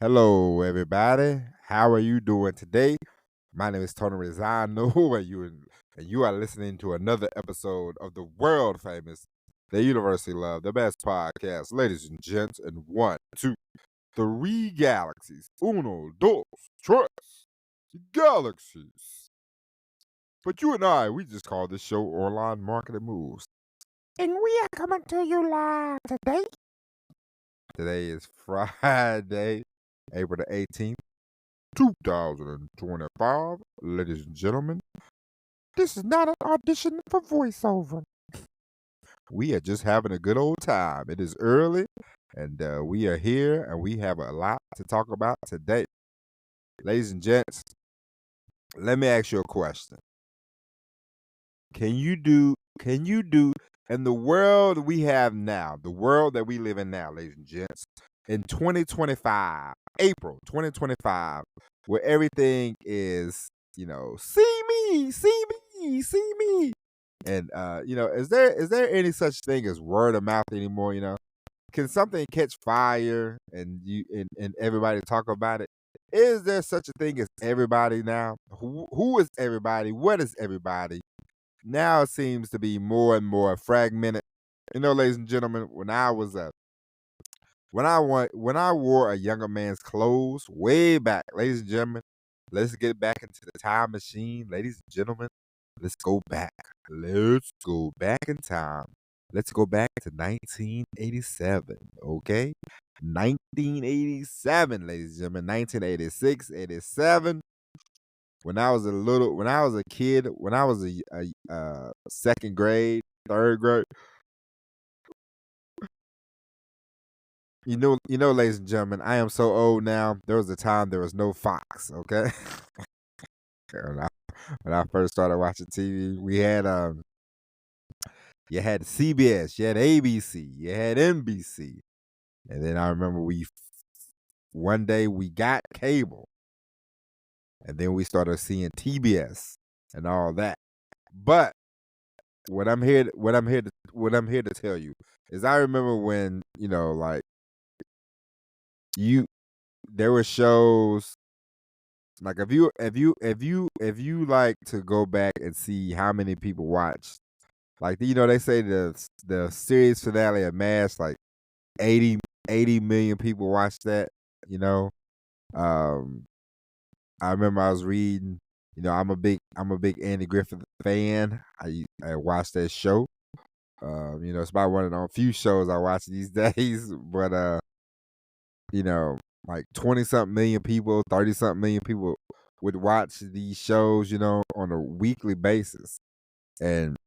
Hello, everybody. How are you doing today? My name is Tony Rizano, and you are listening to another episode of the world famous, the University Love, the best podcast, ladies and gents. And one, two, three galaxies. Uno, dos, tres, galaxies. But you and I, we just call this show Online Marketing Moves. And we are coming to you live today. Today is Friday, April the 18th. 2025, ladies and gentlemen. This is not an audition for voiceover. We are just having a good old time. It is early, and we are here, and we have a lot to talk about today. Ladies and gents, let me ask you a question. Can you do, in the world we have now, the world that we live in now, ladies and gents, in 2025, April 2025, where everything is, see me, see me, see me. And is there any such thing as word of mouth anymore? Can something catch fire and everybody talk about it? Is there such a thing as everybody now? Who is everybody? What is everybody? Now it seems to be more and more fragmented. Ladies and gentlemen, when I wore a younger man's clothes way back, ladies and gentlemen, let's get back into the time machine, ladies and gentlemen. Let's go back. Let's go back in time. Let's go back to 1987, okay? 1987, ladies and gentlemen, 1986, 87. When I was a kid, when I was a second grade, third grade, ladies and gentlemen, I am so old now. There was a time there was no Fox, okay? when, I, when I first started watching TV, we had you had CBS, you had ABC, you had NBC, and then I remember one day we got cable, and then we started seeing TBS and all that. But what I'm here to tell you is I remember when there were shows like if you like to go back and see how many people watched, like they say the series finale of MASH, like 80 million people watched that. you know um I remember I was reading, I'm a big Andy Griffith fan. I watched that show. It's about one of the few shows I watch these days. But you know, like 20 something million people, 30 something million people would watch these shows, on a weekly basis. And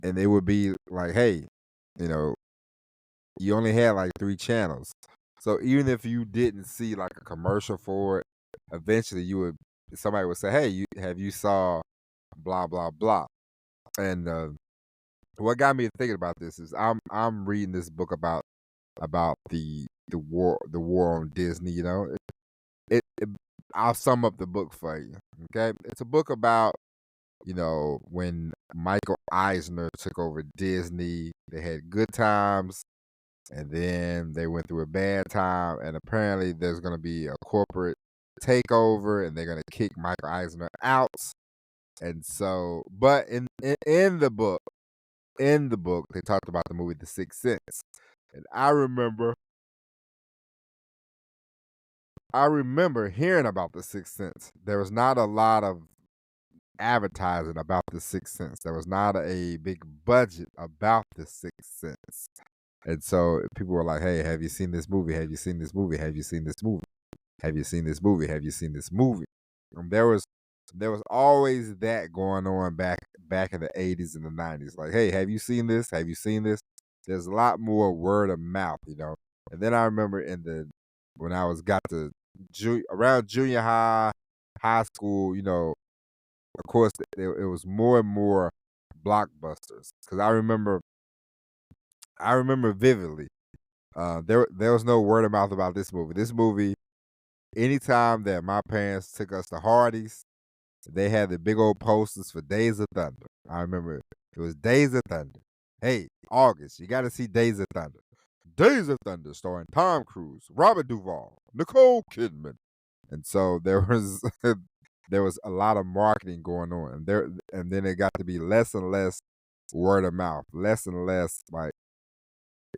it would be like, hey, you know, you only had like 3 channels. So even if you didn't see like a commercial for it, eventually somebody would say, hey, have you saw blah blah blah. And what got me thinking about this is I'm reading this book about the war on Disney. It I'll sum up the book for you. Okay, it's a book about when Michael Eisner took over Disney. They had good times, and then they went through a bad time, and apparently there's going to be a corporate takeover, and they're going to kick Michael Eisner out. And so, but in the book, they talked about the movie The Sixth Sense, and I remember hearing about The Sixth Sense. There was not a lot of advertising about The Sixth Sense. There was not a big budget about The Sixth Sense. And so people were like, hey, have you seen this movie? Have you seen this movie? Have you seen this movie? Have you seen this movie? Have you seen this movie? And there was always that going on back in the 80s and the 90s. Like, hey, have you seen this? Have you seen this? There's a lot more word of mouth. And then I remember when I got to around junior high school, of course it was more and more blockbusters. Because I remember vividly. There was no word of mouth about this movie. This movie, anytime that my parents took us to Hardee's, they had the big old posters for Days of Thunder. I remember it was Days of Thunder. Hey, August, you got to see Days of Thunder. Days of Thunder, starring Tom Cruise, Robert Duvall, Nicole Kidman. And so there was there was a lot of marketing going on, and then it got to be less and less word of mouth, less and less like,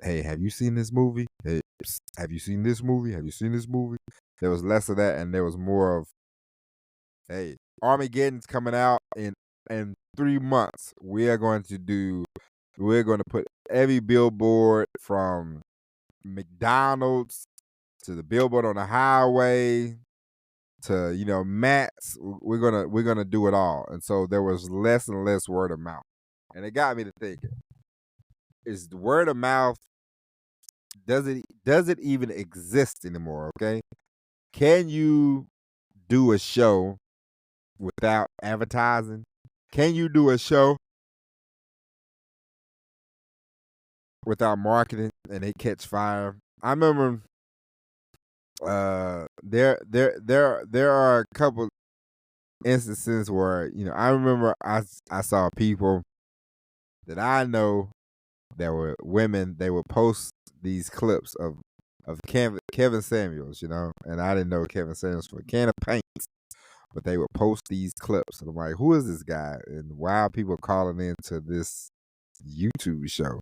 hey, have you seen this movie? Hey, psst, have you seen this movie? Have you seen this movie? There was less of that, and there was more of, hey, Armageddon's coming out in 3 months. We're going to put every billboard from McDonald's to the billboard on the highway to mats. We're gonna do it all. And so there was less and less word of mouth, and it got me to thinking: is the word of mouth, does it even exist anymore? Okay, can you do a show without advertising? Can you do a show without marketing and they catch fire? I remember there are a couple instances where I remember I saw people that I know that were women. They would post these clips of Kevin Samuels, and I didn't know Kevin Samuels for a can of paint, but they would post these clips, and I'm like, who is this guy, and why are people calling into this YouTube show?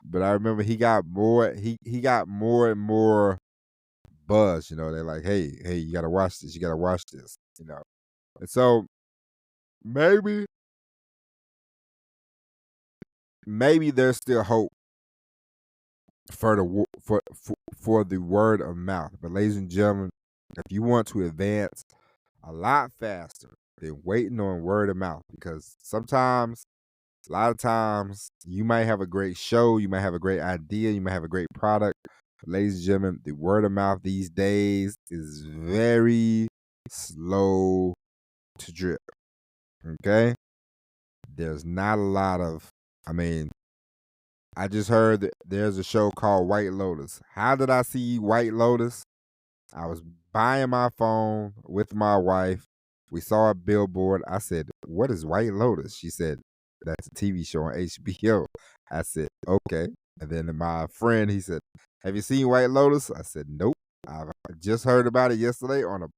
But I remember he got more and more buzz. They're like, hey, you gotta watch this, and so maybe there's still hope for for the word of mouth. But ladies and gentlemen, if you want to advance a lot faster than waiting on word of mouth, because a lot of times, you might have a great show, you might have a great idea, you might have a great product. But ladies and gentlemen, the word of mouth these days is very slow to drip. Okay? There's not a lot of, I just heard that there's a show called White Lotus. How did I see White Lotus? I was buying my phone with my wife. We saw a billboard. I said, "What is White Lotus?" She said, "That's a TV show on HBO." I said, "Okay." And then my friend, he said, "Have you seen White Lotus?" I said, "Nope. I just heard about it yesterday on a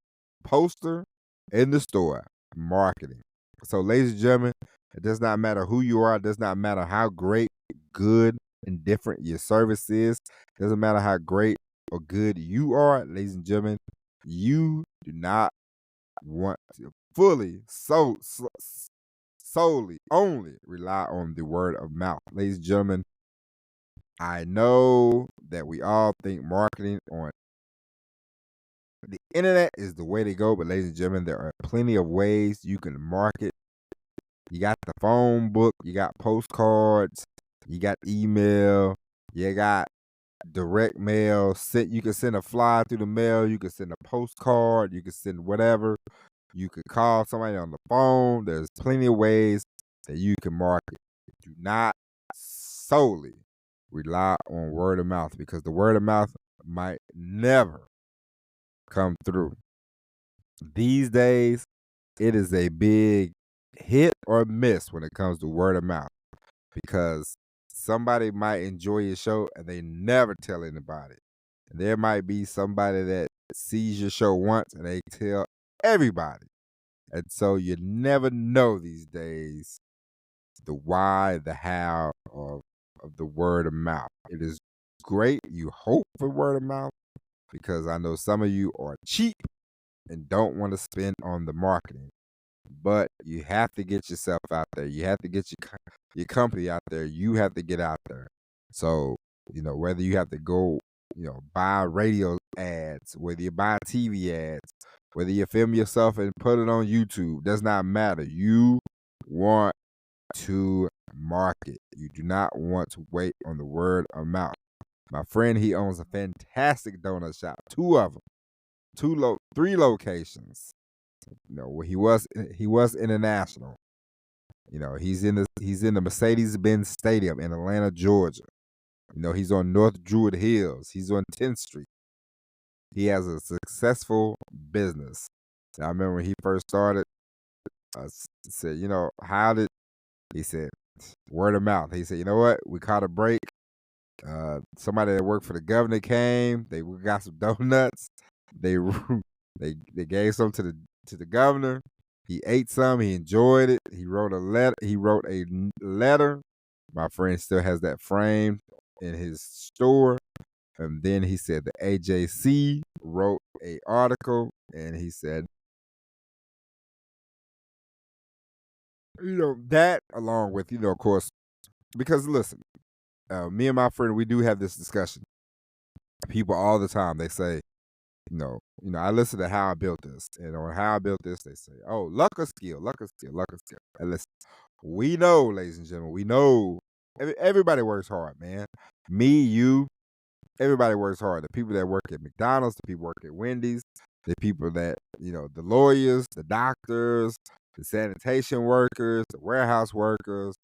poster in the store." Marketing. So, ladies and gentlemen, it does not matter who you are. It does not matter how great, good, and different your service is. It doesn't matter how great or good you are, ladies and gentlemen. You do not want to fully, solely, only rely on the word of mouth. Ladies and gentlemen, I know that we all think marketing on the internet is the way to go, but ladies and gentlemen, there are plenty of ways you can market. You got the phone book, you got postcards, you got email, you got direct mail. You can send a flyer through the mail, you can send a postcard, you can send whatever. You could call somebody on the phone. There's plenty of ways that you can market. Do not solely rely on word of mouth, because the word of mouth might never come through. These days, it is a big hit or miss when it comes to word of mouth, because somebody might enjoy your show and they never tell anybody. And there might be somebody that sees your show once and they tell everybody. And so you never know these days the why, the how of the word of mouth. It is great. You hope for word of mouth, because I know some of you are cheap and don't want to spend on the marketing. But you have to get yourself out there. You have to get your company out there. You have to get out there. So, whether you have to go, buy radio ads, whether you buy TV ads, whether you film yourself and put it on YouTube, does not matter. You want to market. You do not want to wait on the word of mouth. My friend, he owns a fantastic donut shop, 2 of them, 3 locations. Where he was international. He's in the Mercedes-Benz Stadium in Atlanta, Georgia. He's on North Druid Hills. He's on 10th Street. He has a successful business. I remember when he first started, I said, how did, he said, word of mouth. He said, you know what? We caught a break. Somebody that worked for the governor came. They got some donuts. They they gave some to the governor. He ate some. He enjoyed it. He wrote a letter. Letter. My friend still has that framed in his store. And then he said the AJC wrote a article, and he said, that along with, of course, because listen, me and my friend, we do have this discussion. People all the time, they say, I listen to How I Built This, and on How I Built This, they say, oh, luck or skill, luck or skill, luck or skill. And listen, we know, ladies and gentlemen, we know everybody works hard, man. Me, you, everybody works hard. The people that work at McDonald's, the people work at Wendy's, the people that, the lawyers, the doctors, the sanitation workers, the warehouse workers,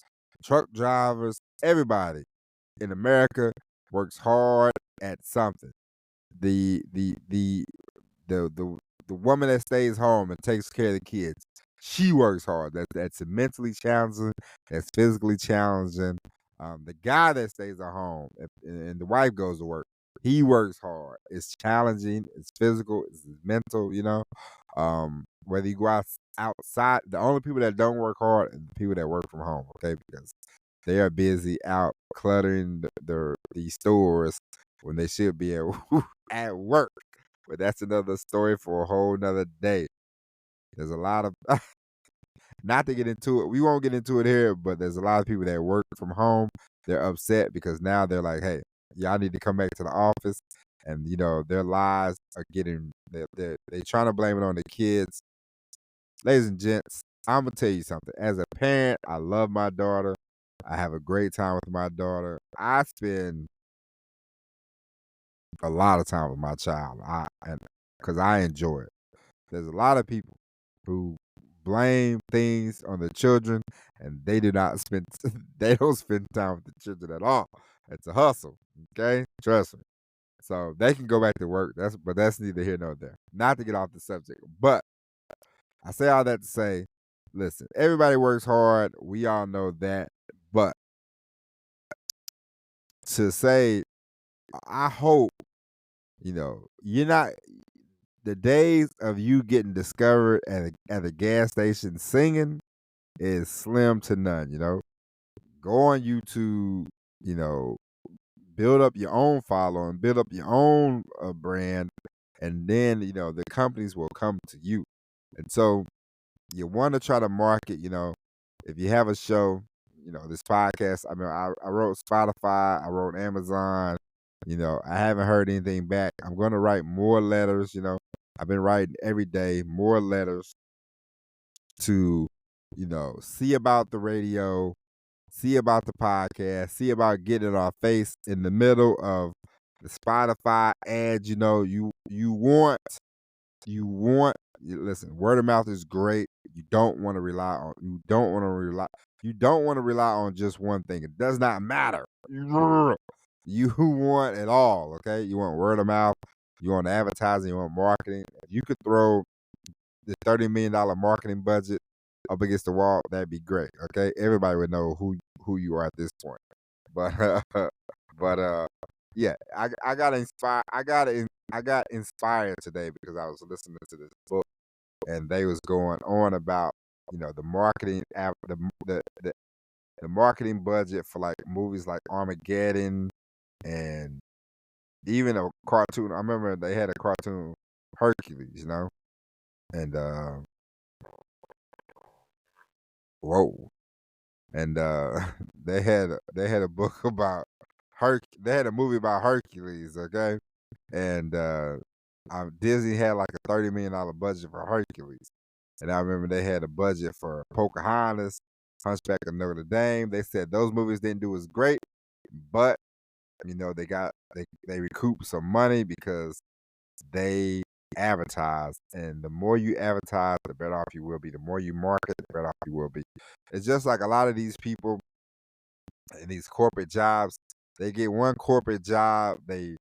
truck drivers, everybody in America works hard at something. The woman that stays home and takes care of the kids, she works hard. That's mentally challenging. That's physically challenging. The guy that stays at home and the wife goes to work, he works hard. It's challenging. It's physical. It's mental. Whether you go outside, the only people that don't work hard are the people that work from home. Okay, because they are busy out cluttering these stores when they should be at work. But that's another story for a whole nother day. There's a lot of not to get into it. We won't get into it here, but there's a lot of people that work from home. They're upset because now they're like, hey, y'all need to come back to the office. And, their lives are getting, they're trying to blame it on the kids. Ladies and gents, I'm going to tell you something. As a parent, I love my daughter. I have a great time with my daughter. I spend a lot of time with my child, because I enjoy it. There's a lot of people who blame things on the children, and they don't spend time with the children at all. It's a hustle, okay? Trust me. So they can go back to work. But that's neither here nor there. Not to get off the subject, but I say all that to say, listen, everybody works hard. We all know that, but to say, I hope, you're not. The days of you getting discovered at a gas station singing is slim to none. Go on YouTube. Build up your own following, build up your own brand, and then the companies will come to you. And so you want to try to market. If you have a show, this podcast. I mean, I wrote Spotify, I wrote Amazon. I haven't heard anything back. I'm going to write more letters. I've been writing every day, more letters to, see about the radio, see about the podcast, see about getting our face in the middle of the Spotify ads. Listen, word of mouth is great. You don't want to rely on just one thing. It does not matter. You want it all, okay? You want word of mouth, you want advertising, you want marketing. If you could throw the $30 million marketing budget up against the wall, that'd be great, okay? Everybody would know who you are at this point. But yeah, I got inspired. I got inspired today because I was listening to this book, and they was going on about the marketing the marketing budget for like movies like Armageddon, and even a cartoon. I remember they had a cartoon, Hercules, and whoa, and they had a book about They had a movie about Hercules, okay, and Disney had like a $30 million budget for Hercules, and I remember they had a budget for Pocahontas, Hunchback of Notre Dame. They said those movies didn't do as great, but they recouped some money because they advertise, and the more you advertise, the better off you will be. The more you market, the better off you will be. It's just like a lot of these people in these corporate jobs. They get one corporate job, they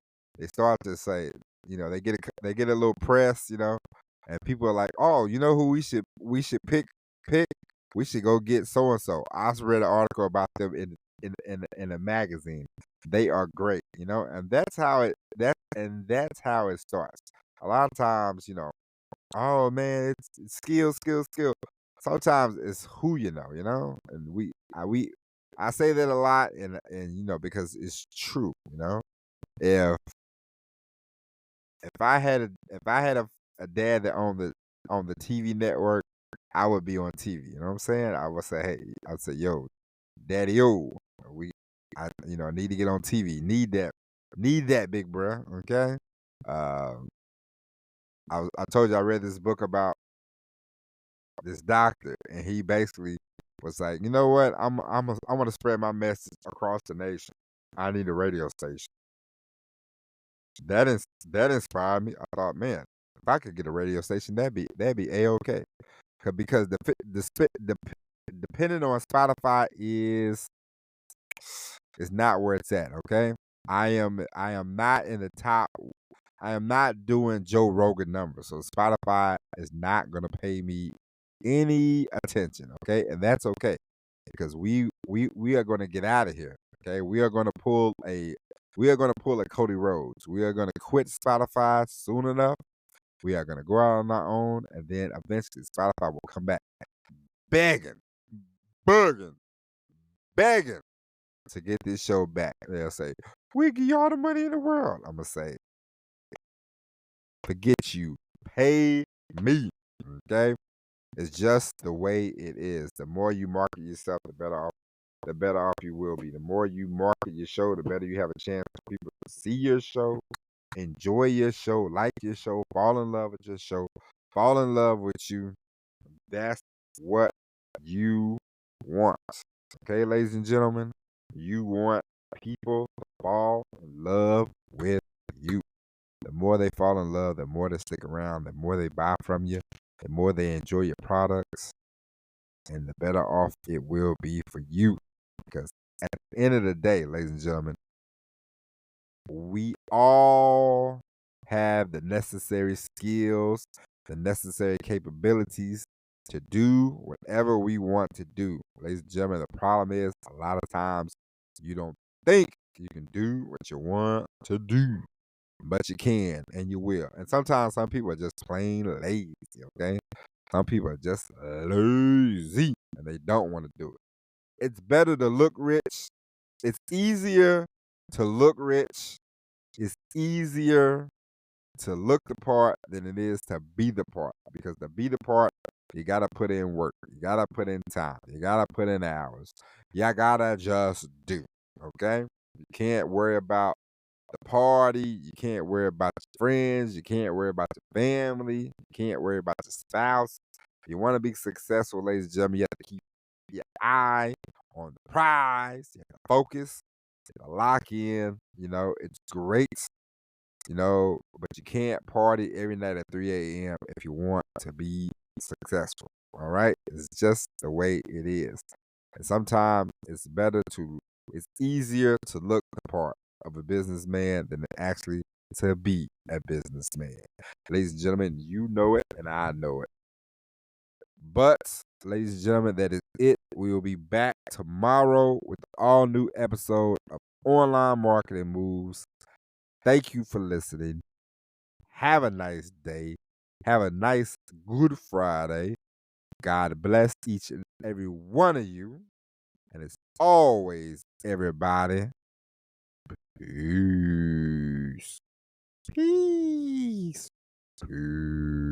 start to say, they get a little press, and people are like, oh, you know who we should pick. We should go get so and so. I also read an article about them in a magazine. They are great, and that's how it starts. A lot of times, oh man, it's skill, skill, skill. Sometimes it's who and I say that a lot, and because it's true. If if I had a dad that on the TV network, I would be on TV. You know what I'm saying? I would say, hey, I'd say, yo, daddy, yo, we, need to get on TV. Need that, big bruh. Okay. Um, I told you I read this book about this doctor, and he basically was like, you know what? I want to spread my message across the nation. I need a radio station. That inspired me. I thought, man, if I could get a radio station, that'd be a okay. Because depending on Spotify is not where it's at. Okay, I am not in the top. I am not doing Joe Rogan numbers, so Spotify is not gonna pay me any attention. Okay, and that's okay because we are gonna get out of here. Okay, we are gonna pull a Cody Rhodes. We are gonna quit Spotify soon enough. We are gonna go out on our own, and then eventually Spotify will come back begging, begging, begging to get this show back. They'll say, "We give you all the money in the world." I'm gonna say, "Forget you, pay me." Okay, it's just the way it is. The more you market yourself, the better off you will be. The more you market your show, the better you have a chance for people to see your show, enjoy your show, like your show, fall in love with your show, fall in love with you. That's what you want. Okay, ladies and gentlemen, you want people to fall in love with you. The more they fall in love, the more they stick around, the more they buy from you, the more they enjoy your products, and the better off it will be for you. Because at the end of the day, ladies and gentlemen, we all have the necessary skills, the necessary capabilities to do whatever we want to do. Ladies and gentlemen, the problem is a lot of times you don't think you can do what you want to do, but you can and you will. And sometimes some people are just plain lazy, okay? Some people are just lazy and they don't want to do it. It's better to look rich. It's easier to look rich. It's easier to look the part than it is to be the part. Because to be the part, you gotta put in work. You gotta put in time. You gotta put in hours. You gotta just do. Okay? You can't worry about the party. You can't worry about your friends. You can't worry about your family. You can't worry about your spouse. If you want to be successful, ladies and gentlemen, you have to keep your eye on the prize. You have to focus. You have to lock in. It's great, but you can't party every night at 3 a.m. if you want to be successful. All right? It's just the way it is. And sometimes it's easier to look the part of a businessman than actually to be a businessman. Ladies and gentlemen, you know it and I know it. But, ladies and gentlemen, that is it. We will be back tomorrow with an all new episode of Online Marketing Moves. Thank you for listening. Have a nice day. Have a nice Good Friday. God bless each and every one of you. And as always, everybody, peace. Peace. Peace.